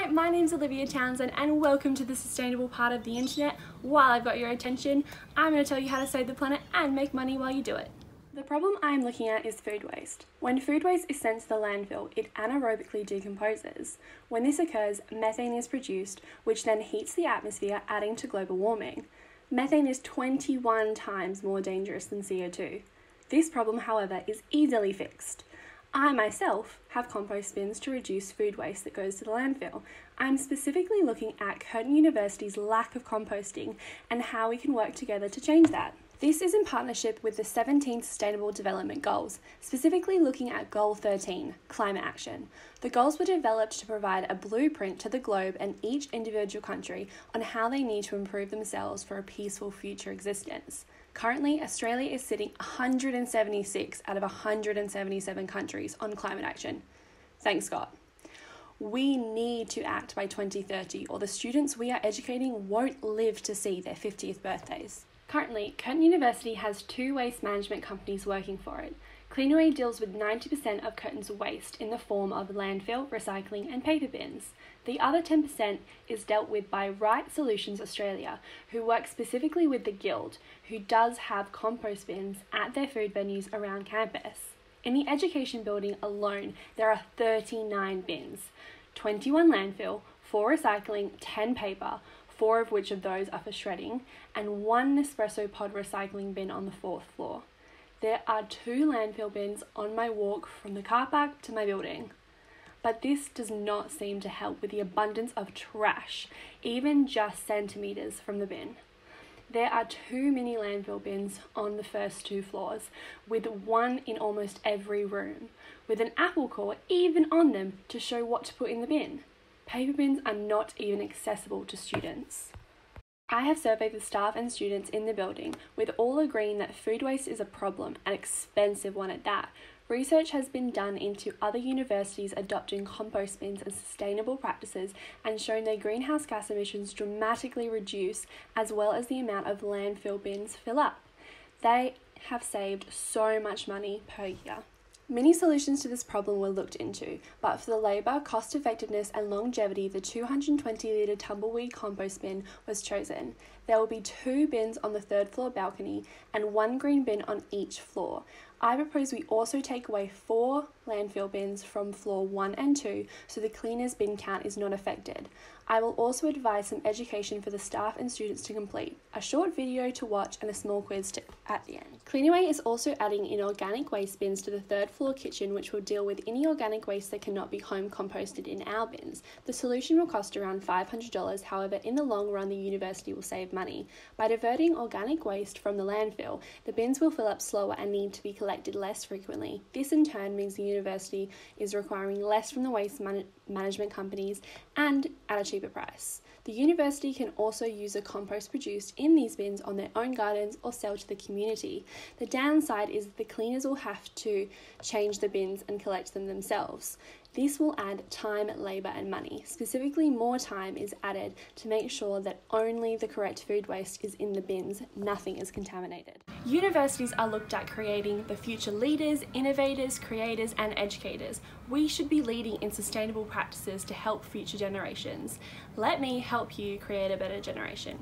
Hi, my name's Olivia Townsend and welcome to the sustainable part of the internet. While I've got your attention, I'm going to tell you how to save the planet and make money while you do it. The problem I'm looking at is food waste. When food waste is sent to the landfill, it anaerobically decomposes. When this occurs, methane is produced, which then heats the atmosphere, adding to global warming. Methane is 21 times more dangerous than CO2. This problem, however, is easily fixed. I myself have compost bins to reduce food waste that goes to the landfill. I'm specifically looking at Curtin Universities' lack of composting and how we can work together to change that. This is in partnership with the 17 Sustainable Development Goals, specifically looking at Goal 13, Climate Action. The goals were developed to provide a blueprint to the globe and each individual country on how they need to improve themselves for a peaceful future existence. Currently, Australia is sitting 176 out of 177 countries on climate action. Thanks, Scott. We need to act by 2030 or the students we are educating won't live to see their 50th birthdays. Currently, Curtin University has 2 waste management companies working for it. Cleanaway deals with 90% of Curtin's waste in the form of landfill, recycling and paper bins. The other 10% is dealt with by Right Solutions Australia, who works specifically with the Guild, who does have compost bins at their food venues around campus. In the education building alone, there are 39 bins, 21 landfill, 4 recycling, 10 paper, 4 of which of those are for shredding, and 1 Nespresso pod recycling bin on the 4th floor. There are 2 landfill bins on my walk from the car park to my building. But this does not seem to help with the abundance of trash, even just centimetres from the bin. There are 2 mini landfill bins on the first 2 floors, with 1 in almost every room, with an apple core even on them to show what to put in the bin. Paper bins are not even accessible to students. I have surveyed the staff and students in the building, with all agreeing that food waste is a problem, an expensive one at that. Research has been done into other universities adopting compost bins and sustainable practices and shown their greenhouse gas emissions dramatically reduce, as well as the amount of landfill bins fill up. They have saved so much money per year. Many solutions to this problem were looked into, but for the labour, cost effectiveness and longevity, the 220 litre tumbleweed compost bin was chosen. There will be 2 bins on the 3rd floor balcony and 1 green bin on each floor. I propose we also take away 4 landfill bins from floor 1 and 2 so the cleaners' bin count is not affected. I will also advise some education for the staff and students to complete, a short video to watch and a small quiz at the end. Cleanaway is also adding in organic waste bins to the 3rd floor kitchen, which will deal with any organic waste that cannot be home composted in our bins. The solution will cost around $500, however in the long run the university will save money. By diverting organic waste from the landfill, the bins will fill up slower and need to be collected less frequently. This in turn means the university is requiring less from the waste management companies and at a cheaper price. The university can also use the compost produced in these bins on their own gardens or sell to the community. The downside is that the cleaners will have to change the bins and collect them themselves. This will add time, labour and money. Specifically, more time is added to make sure that only the correct food waste is in the bins, nothing is contaminated. Universities are looked at creating the future leaders, innovators, creators and educators. We should be leading in sustainable practices to help future generations. Let me help you create a better generation.